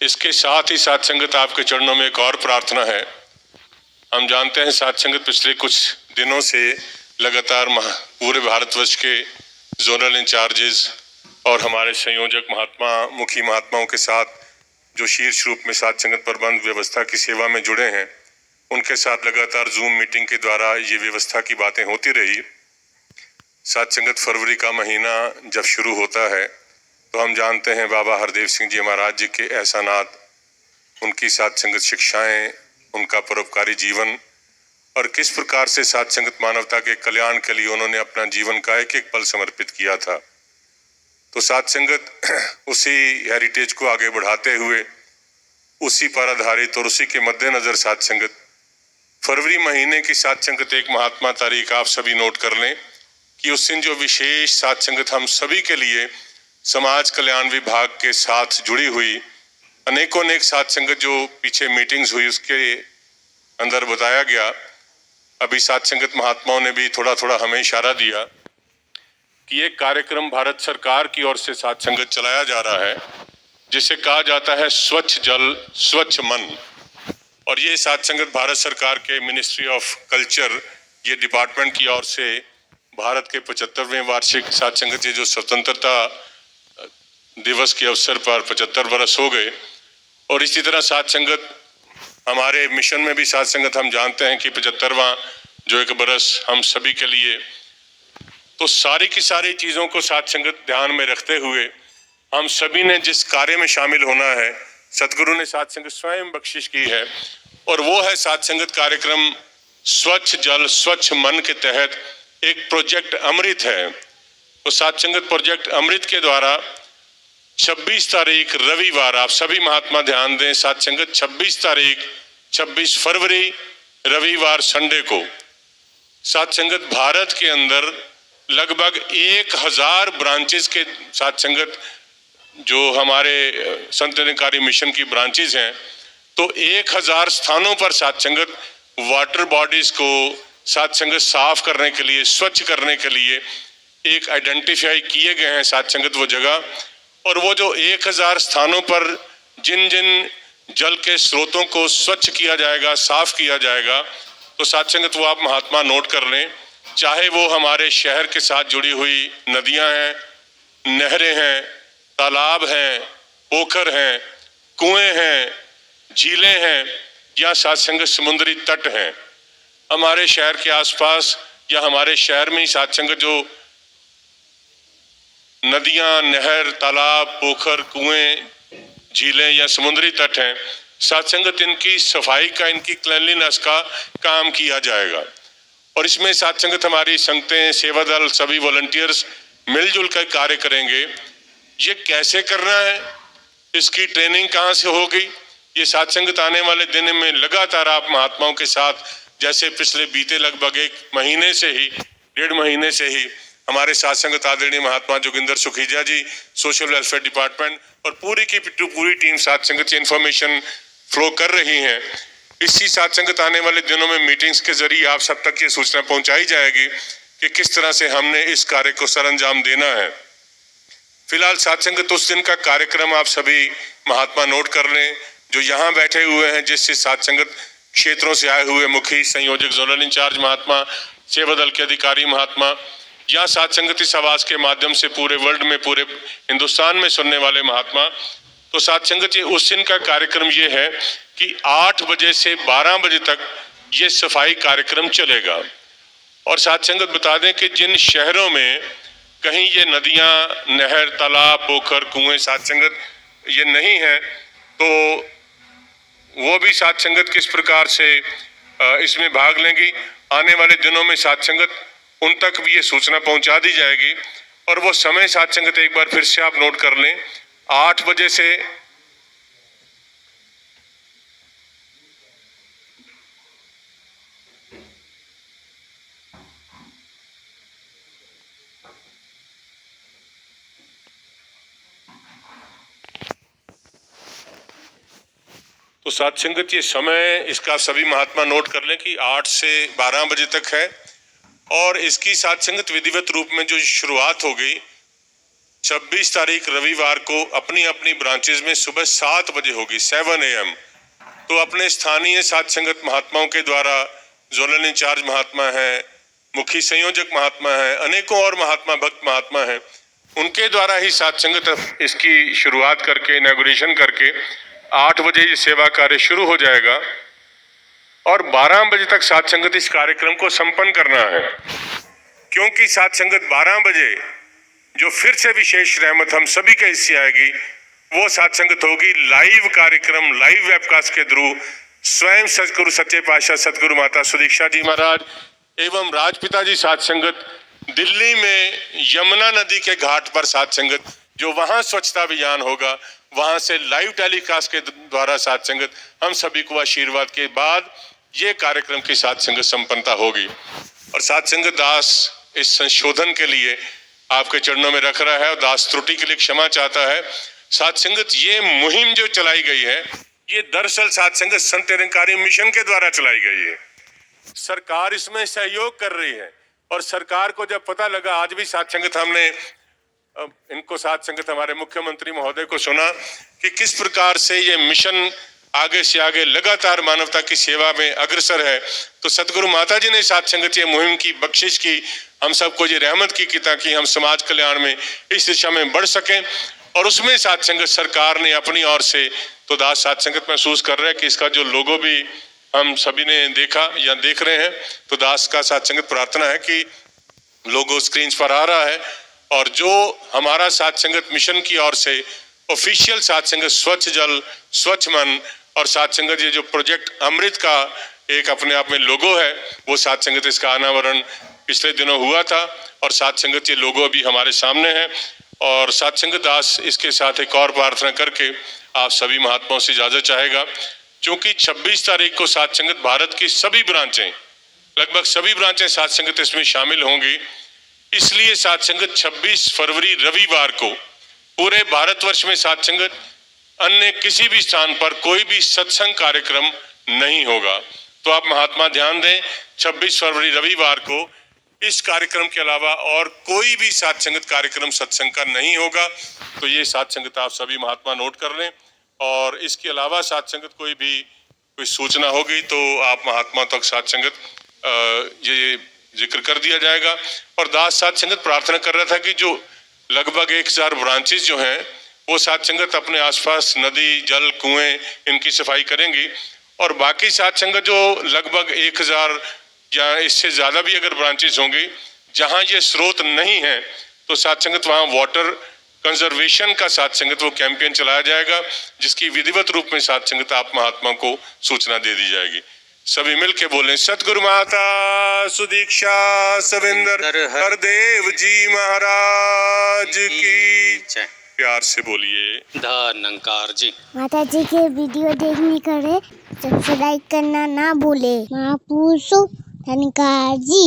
इसके साथ ही साथ संगत आपके चरणों में एक और प्रार्थना है। हम जानते हैं साथ संगत पिछले कुछ दिनों से लगातार पूरे भारतवर्ष के जोनल इंचार्जेस और हमारे संयोजक मुखी महात्माओं के साथ जो शीर्ष रूप में साथ संगत प्रबंध व्यवस्था की सेवा में जुड़े हैं, उनके साथ लगातार जूम मीटिंग के द्वारा ये व्यवस्था की बातें होती रही। साथ संगत फरवरी का महीना जब शुरू होता है तो हम जानते हैं बाबा हरदेव सिंह जी महाराज जी के एहसानात, उनकी साथ संगत शिक्षाएं, उनका परोपकारी जीवन और किस प्रकार से साथ संगत मानवता के कल्याण के लिए उन्होंने अपना जीवन का एक एक पल समर्पित किया था। तो साथ संगत उसी हेरिटेज को आगे बढ़ाते हुए, उसी पर आधारित और उसी के मद्देनजर साथ संगत फरवरी महीने की साथ संगत एक महात्मा तारीख आप सभी नोट कर लें कि उस दिन जो विशेष साथ संगत हम सभी के लिए समाज कल्याण विभाग के साथ जुड़ी हुई अनेकों अनेक साथ संगत जो पीछे मीटिंग्स हुई उसके अंदर बताया गया। अभी साथ संगत महात्माओं ने भी थोड़ा थोड़ा हमें इशारा दिया कि एक कार्यक्रम भारत सरकार की ओर से साथ संगत चलाया जा रहा है जिसे कहा जाता है स्वच्छ जल स्वच्छ मन। और ये साथ संगत भारत सरकार के मिनिस्ट्री ऑफ कल्चर, ये डिपार्टमेंट की ओर से भारत के 75वें वार्षिक साथ संगत, ये जो स्वतंत्रता दिवस के अवसर पर 75 वर्ष हो गए। और इसी तरह साथ संगत हमारे मिशन में भी साथ संगत हम जानते हैं कि 75वां जो एक बरस हम सभी के लिए, तो सारी की सारी चीज़ों को साथ संगत ध्यान में रखते हुए हम सभी ने जिस कार्य में शामिल होना है, सतगुरु ने साथ संगत स्वयं बख्शिश की है और वो है साथ संगत कार्यक्रम स्वच्छ जल स्वच्छ मन के तहत एक प्रोजेक्ट अमृत है। तो साथ संगत प्रोजेक्ट अमृत के द्वारा 26 तारीख रविवार, आप सभी महात्मा ध्यान दें, साथ संगत 26 तारीख 26 फरवरी रविवार संडे को साथ संगत भारत के अंदर लगभग 1000 ब्रांचेस के साथ संगत जो हमारे संत निरंकारी मिशन की ब्रांचेस हैं, तो 1000 स्थानों पर साथ संगत वाटर बॉडीज को साथ संगत साफ करने के लिए, स्वच्छ करने के लिए एक आइडेंटिफाई किए गए हैं साथ संगत वो जगह। और वो जो 1000 स्थानों पर जिन जिन जल के स्रोतों को स्वच्छ किया जाएगा, साफ किया जाएगा, तो साथ संगत वो आप महात्मा नोट कर लें। चाहे वो हमारे शहर के साथ जुड़ी हुई नदियां हैं, नहरें हैं, तालाब हैं, पोखर हैं, कुएं हैं, झीलें हैं या साथ संगत समुद्री तट हैं। हमारे शहर के आसपास या हमारे शहर में ही साथ संगत जो नदियां, नहर, तालाब, पोखर, कुएं, झीलें या समुद्री तट हैं, साथ संगत इनकी सफाई का, इनकी क्लीनलीनेस का काम किया जाएगा। और इसमें साथ संगत हमारी संगतें, सेवा दल, सभी वॉलंटियर्स मिलजुल कर कार्य करेंगे। ये कैसे करना है, इसकी ट्रेनिंग कहाँ से होगी, ये साथ संगत आने वाले दिन में लगातार आप महात्माओं के साथ, जैसे पिछले बीते लगभग 1 महीने से ही, 1.5 महीने से ही हमारे साथ संगत आदरणीय महात्मा जोगिंदर सुखीजा जी, सोशल वेलफेयर डिपार्टमेंट और पूरी की पूरी टीम साथ संगत से इंफॉर्मेशन फ्लो कर रही हैं। इसी साथ संगत आने वाले दिनों में मीटिंग्स के जरिए आप सब तक ये सूचना पहुंचाई जाएगी कि किस तरह से हमने इस कार्य को सरअंजाम देना है। फिलहाल साथ संगत उस दिन का कार्यक्रम आप सभी महात्मा नोट कर लें जो यहाँ बैठे हुए हैं, जिससे साथ संगत क्षेत्रों से आए हुए मुखी, संयोजक, जोनल इंचार्ज महात्मा, सेवा दल के अधिकारी महात्मा या साथ संगत इस आवाज के माध्यम से पूरे वर्ल्ड में, पूरे हिंदुस्तान में सुनने वाले महात्मा। तो साथ संगत ये उस दिन का कार्यक्रम ये है कि 8 बजे से 12 बजे तक ये सफाई कार्यक्रम चलेगा। और साथ संगत बता दें कि जिन शहरों में कहीं ये नदियां, नहर, तालाब, पोखर, कुएं साथ संगत ये नहीं है, तो वो भी साथ संगत किस प्रकार से इसमें भाग लेंगी। आने वाले दिनों में साथ संगत उन तक भी ये सूचना पहुंचा दी जाएगी। और वो समय साथ संगत एक बार फिर से आप नोट कर लें, 8 बजे से तो साथ संगत ये समय इसका सभी महात्मा नोट कर लें कि 8 से 12 बजे तक है। और इसकी साथ संगत विधिवत रूप में जो शुरुआत हो गई 26 तारीख रविवार को अपनी अपनी ब्रांचेज में सुबह 7 बजे होगी, 7 AM। तो अपने स्थानीय साध संगत महात्माओं के द्वारा, जोनल इंचार्ज महात्मा हैं, मुखी संयोजक महात्मा हैं, अनेकों और महात्मा भक्त महात्मा हैं, उनके द्वारा ही साध संगत इसकी शुरुआत करके, इनॉग्रेशन करके 8 बजे ये सेवा कार्य शुरू हो जाएगा और 12 बजे तक साध संगत इस कार्यक्रम को संपन्न करना है। क्योंकि साध संगत 12 बजे जो फिर से विशेष रहमत हम सभी के हिस्से आएगी, वो साध संगत होगी लाइव कार्यक्रम, लाइव वेबकास्ट के थ्रू। स्वयं सतगुरु सच्चे पातशाह सतगुरु माता सुदीक्षा जी महाराज एवं राजपिता जी साध संगत दिल्ली में यमुना नदी के घाट पर साध संगत, जो वहां स्वच्छता अभियान होगा, वहां से लाइव टेलीकास्ट के द्वारा साध संगत हम सभी को आशीर्वाद के बाद ये कार्यक्रम की साध संगत संपन्नता होगी। और साध संगत दास इस संशोधन के लिए आपके चरणों में रख रहा है और दास त्रुटि के लिए क्षमा चाहता है। साध संगत ये मुहिम जो चलाई गई है, ये दरअसल साध संगत संत निरंकारी मिशन के द्वारा चलाई गई है। सरकार इसमें सहयोग कर रही है और सरकार को जब पता लगा, आज भी साध संगत हमने इनको साध संगत हमारे मुख्यमंत्री महोदय को सुना कि किस प्रकार से ये मिशन आगे से आगे लगातार मानवता की सेवा में अग्रसर है, तो सतगुरु माता जी ने साध संगत ये मुहिम की, बख्शिश की, हम सबको ये रहमत की ताकि हम समाज कल्याण में इस दिशा में बढ़ सकें। और उसमें साध संगत सरकार ने अपनी ओर से, तो दास साध संगत महसूस कर रहे हैं कि इसका जो लोगो भी हम सभी ने देखा या देख रहे हैं, तो दास का साध संगत प्रार्थना है कि लोगो स्क्रीन पर आ रहा है। और जो हमारा साध संगत मिशन की ओर से ऑफिशियल साध संगत स्वच्छ जल, स्वच्छ मन और साध संगत ये जो प्रोजेक्ट अमृत का एक अपने आप में लोगो है, वो साध संगत इसका अनावरण पिछले दिनों हुआ था और साध संगत ये लोगो अभी हमारे सामने है। और साध संगत दास इसके साथ एक और प्रार्थना करके आप सभी महात्माओं से इजाजत चाहेगा, क्योंकि 26 तारीख को साध संगत भारत की सभी ब्रांचें, लगभग सभी ब्रांचें साध संगत इसमें शामिल होंगी। इसलिए साध संगत 26 फरवरी रविवार को पूरे भारतवर्ष में साध संगत अन्य किसी भी स्थान पर कोई भी सत्संग कार्यक्रम नहीं होगा। तो आप महात्मा ध्यान दें, 26 फरवरी रविवार को इस कार्यक्रम के अलावा और कोई भी साध संगत कार्यक्रम सत्संग का नहीं होगा। तो ये साध संगत आप सभी महात्मा नोट कर लें। और इसके अलावा साध संगत कोई सूचना होगी तो आप महात्मा तक साध संगत ये जिक्र कर दिया जाएगा। और दास साध संगत प्रार्थना कर रहा था कि जो लगभग 1000 ब्रांचेस जो हैं, वो साध संगत अपने आसपास नदी, जल, कुएं इनकी सफाई करेंगी। और बाकी साध संगत जो लगभग 1000 या इससे ज्यादा भी अगर ब्रांचेस होंगी, जहां ये स्रोत नहीं है, तो साध संगत वहां वाटर कंजर्वेशन का साध संगत वो कैंपेन चलाया जाएगा, जिसकी विधिवत रूप में साध संगत आप महात्मा को सूचना दे दी जाएगी। सभी मिलके बोलें, सतगुरु माता सुदीक्षा सविंदर हरदेव जी महाराज की जय। प्यार से बोलिए धन्यकार जी। माता जी के वीडियो देखने के लिए सब्सक्राइब करना ना भूले। महापुरुषों धन्यकार जी।